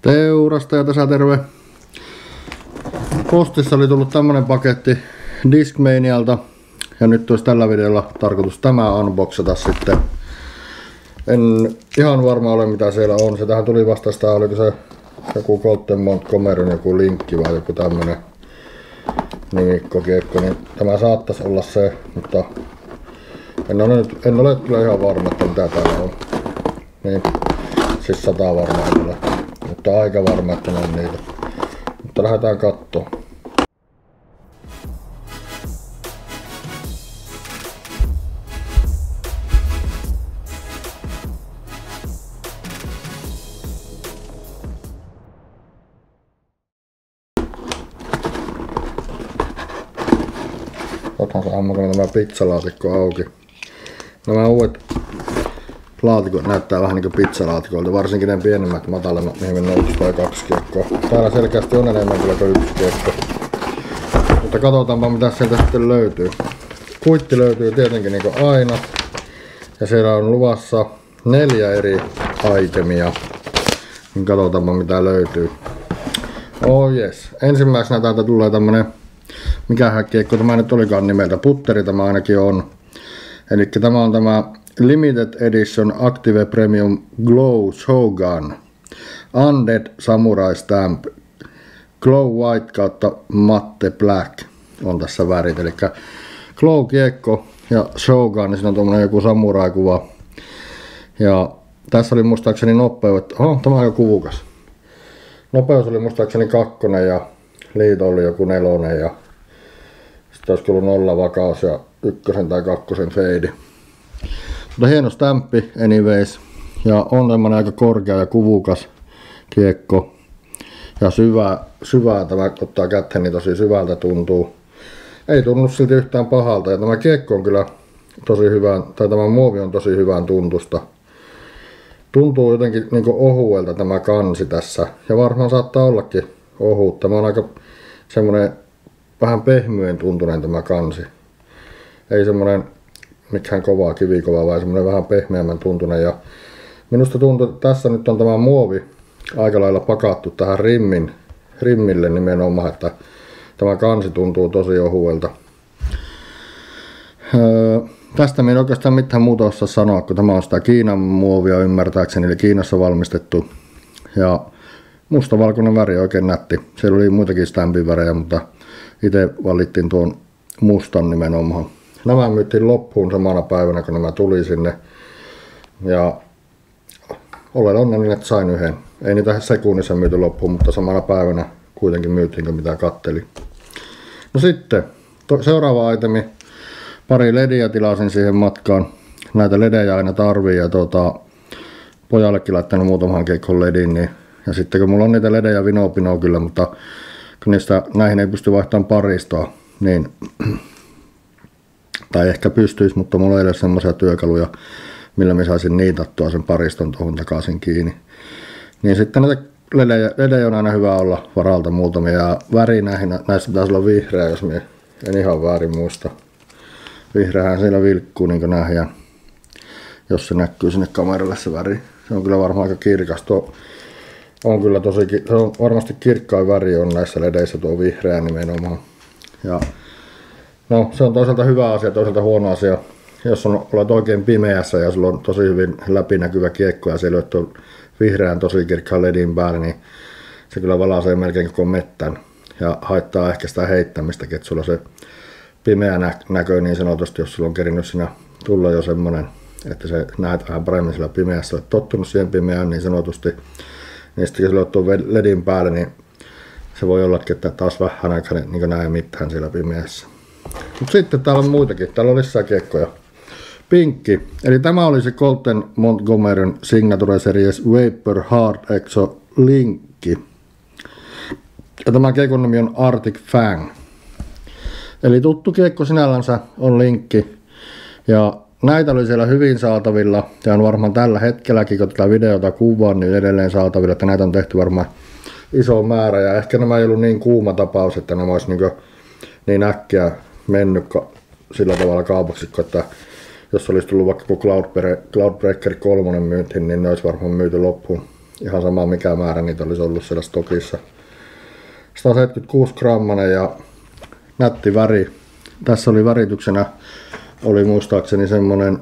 Teurastaja tässä terve. Postissa oli tullut tämmönen paketti Discmanialta ja nyt olisi tällä videolla tarkoitus tämä unboxata sitten. En ihan varma ole mitä siellä on. Se tähän tuli vasta sitä, oliko se joku Colten Montgomeryn joku linkki vai joku tämmönen nimikkokiekko, niin tämä saattaisi olla se, mutta en ole kyllä ihan varma, että mitä täällä on. Niin, siis 100 varma en ole, mutta aika varma, että ne on niitä. Mutta lähdetään kattoo. Otan se ammakana tämä pizzalaatikko auki. Nämä uudet laatikot näyttää vähän niin kuin pizzalaatikoilta, varsinkin ne pienemmät matalemmat, mihin me nousi toi 2 kiekkoa. Täällä selkeästi on enemmän kyllä kuin 1 kiekko. Mutta katsotaanpa mitä sieltä sitten löytyy. Kuitti löytyy tietenkin niin kuin aina. Ja siellä on luvassa 4 eri itemia. Niin katsotaanpa mitä löytyy. Oh yes. Ensimmäisenä täältä tulee tämmönen, mikähän kiekko tämä nyt olikaan nimeltä, putteri tämä ainakin on. Eli tämä on tämä Limited Edition Active Premium Glow Shogun Undead Samurai Stamp Glow White kautta Matte Black on tässä värit. Eli Glow kiekko ja Shogun, niin siinä on tommonen joku samurai-kuva. Ja tässä oli muistaakseni nopeus, tämä on aika kuvukas. Nopeus oli muistaakseni 2 ja liito oli joku 4 ja sitten olisi ollut 0 vakaus ja 1 tai 2 fade. Mutta hieno stämppi anyways. Ja on tämmönen aika korkea ja kuvukas kiekko. Ja syvää tämä ottaa käteen, niin tosi syvältä tuntuu. Ei tunnu silti yhtään pahalta. Ja tämä kiekko on kyllä tosi hyvä, tai tämä muovi on tosi hyvän tuntusta. Tuntuu jotenkin niinku ohuelta tämä kansi tässä. Ja varmaan saattaa ollakin ohut. Tämä on aika semmonen vähän pehmyen tuntunen tämä kansi. Ei semmonen mikään kovaa kivikova, vaan semmonen vähän pehmeämmän tuntunen. Ja minusta tuntuu, että tässä nyt on tämä muovi aika lailla pakattu tähän rimmille nimenomaan, että tämä kansi tuntuu tosi ohuelta. Tästä minä en oikeastaan mitään muuta osaa sanoa, kun tämä on sitä Kiinan muovia ymmärtääkseni, eli Kiinassa valmistettu. Ja mustavalkoinen väri, oikein nätti. Siellä oli muitakin stampin värejä, mutta itse valittiin tuon mustan nimenomaan. Nämä myytiin loppuun samana päivänä, kun nämä tuli sinne. Ja olen onnellinen, että sain yhden. Ei niitä sekunnissa myyty loppuun, mutta samana päivänä kuitenkin myytiin, kun mitä katteli. No sitten, seuraava itemi. Pari lediä tilasin siihen matkaan. Näitä ledejä aina tarvii ja pojallekin laittanut muutaman keikon ledin. Niin. Ja sitten kun mulla on niitä ledejä vinopinoa kyllä, mutta kun niistä näihin ei pysty vaihtamaan paristoa, niin tai ehkä pystyisi, mutta mulla ei ole semmoisia työkaluja, millä mä saisin niitattua sen pariston tuohon takaisin kiinni. Niin sitten näitä ledejä on aina hyvä olla varalta muutamia. Ja väri näissä pitäisi olla vihreä, jos mä en ihan väärin muista. Vihreähän siellä vilkkuu, niin kuin nähdään, jos se näkyy sinne kameralle se väri. Se on kyllä varmaan aika kirkas. Tuo on kyllä se on varmasti kirkkain väri on näissä ledeissä tuo vihreä nimenomaan. Ja no, se on toisaalta hyvä asia, toisaalta huono asia. Jos olet oikein pimeässä ja sulla on tosi hyvin läpinäkyvä kiekko ja siellä on vihreän tosi kirkkaan ledin päälle, niin se kyllä valaisee melkein koko mettän. Ja haittaa ehkä sitä heittämistäkin, että sulla se pimeä näkö niin sanotusti, jos sulla on kerinyt siinä tulla jo semmonen, että se näet vähän paremmin siellä pimeässä. Olet tottunut siihen pimeään niin sanotusti, niin sitten kun sulla on tuo ledin päälle, niin se voi ollakin, että taas vähän aikaa niin näe mitään siellä pimeässä. Mutta sitten täällä on muitakin. Täällä on lisää kiekkoja. Pinkki. Eli tämä oli se Colten Montgomeryn Signature Series Vapor Hard Exo linkki. Ja tämä kiekon nimi on Arctic Fang. Eli tuttu kiekko sinällänsä on linkki. Ja näitä oli siellä hyvin saatavilla. Ja on varmaan tällä hetkelläkin, kun tätä videota kuvaan, niin edelleen saatavilla. Että näitä on tehty varmaan iso määrä. Ja ehkä nämä ei ollut niin kuuma tapaus, että nämä olisi niin äkkiä mennyt sillä tavalla kaupaksikko, että jos olisi tullut vaikka Cloudbreaker 3 myyntiin, niin ne olisi varmaan myyty loppuun Ihan sama mikä määrä niitä olisi ollut siellä stokissa. 176 grammanen ja nätti väri. Tässä oli värityksenä, oli muistaakseni semmonen,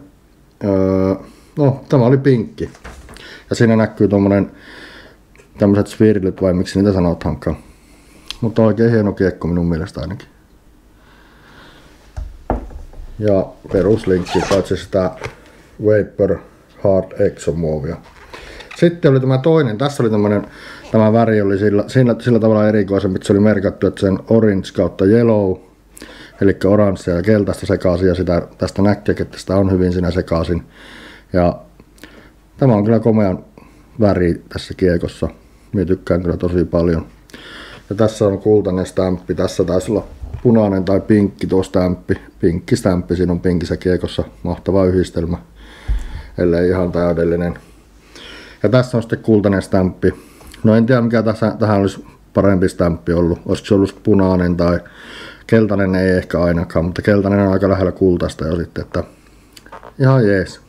no tämä oli pinkki. Ja siinä näkyy tommonen, tämmöset swirlyt vai miksi niitä sanotaankaan. Mutta oikein hieno kiekko minun mielestä ainakin. Ja peruslinkki, paitsi sitä Vapor Hard Exo-muovia. Sitten oli tämä toinen, tässä oli tämmönen, tämä väri oli sillä tavalla erikoisempi, että se oli merkattu, että sen orange kautta yellow, eli oranssia ja keltaista sekaisin, ja sitä tästä näkee, että sitä on hyvin siinä sekaisin. Ja tämä on kyllä komean väri tässä kiekossa, minä tykkään kyllä tosi paljon. Ja tässä on kultainen stämppi, tässä taisi olla punainen tai pinkki tuo stämppi, pinkki stämppi, siinä on pinkissä kiekossa, mahtava yhdistelmä, ellei ihan täydellinen. Ja tässä on sitten kultainen stämppi. No en tiedä mikä tähän olisi parempi stämppi ollut. Olisiko se ollut punainen tai keltainen, ei ehkä ainakaan, mutta keltainen on aika lähellä kultaista jo sitten, että ihan jees.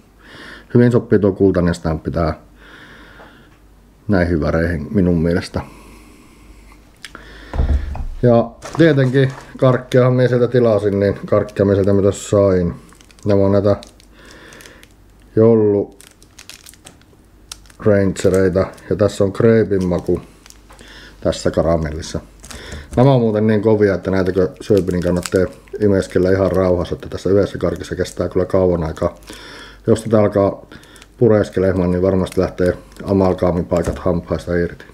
Hyvin sopii tuo kultainen stämppi tää näihin väreihin minun mielestä. Ja tietenkin karkkiahan minä sieltä tilasin, niin karkkia minä sieltä mitä sain. Nämä on näitä joulu rangereita ja tässä on kreipin maku tässä karamellissa. Nämä on muuten niin kovia, että näitäkö syöpi, niin kannattaa imeskellä ihan rauhassa, että tässä yhdessä karkissa kestää kyllä kauan aikaa. Jos tätä alkaa pureskelemaan, niin varmasti lähtee amalgaamipaikat hampaista irti.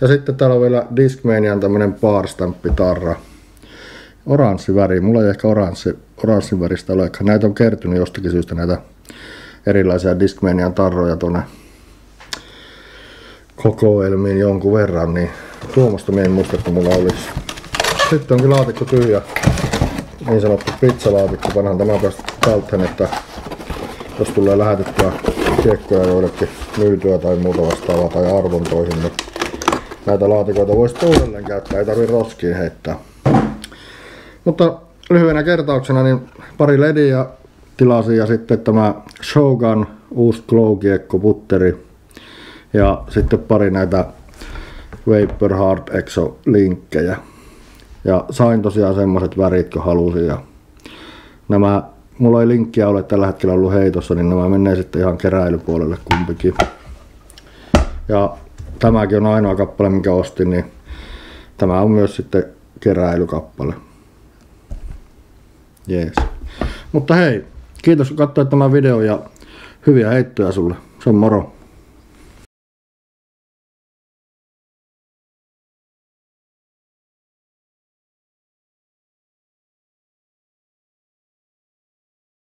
Ja sitten täällä on vielä Discmanian tämmönen Bar-stamppi-tarra. Oranssi väri, mulla ei ehkä oranssin väristä olekaan. Näitä on kertynyt jostakin syystä näitä erilaisia Discmanian tarroja tuonne kokoelmiin jonkun verran, niin tuommoista minä en muista, että mulla olisi. Sitten onkin laatikko tyhjä, niin sanottu pizzalaatikko. Panhan tämä päästä talteen, että jos tulee lähetettyä kiekkoja joillekin myytyä tai muuta vastaavaa tai arvontoihin, niin näitä laatikoita voisi uudelleen käyttää, ei tarvitse roskiin heittää. Mutta lyhyenä kertauksena niin pari lediä tilasin ja sitten tämä Shogun uusi glow-kiekko putteri ja sitten pari näitä Vapor Hard Exo linkkejä. Ja sain tosiaan semmoset värit kun halusin ja nämä, mulla ei linkkiä ole tällä hetkellä ollut heitossa, niin nämä menee sitten ihan keräilypuolelle kumpikin. Ja tämäkin on ainoa kappale minkä ostin, niin tämä on myös sitten keräilykappale. Jees. Mutta hei, kiitos kun katsoit tämän videon ja hyviä heittoja sulle. Se on moro.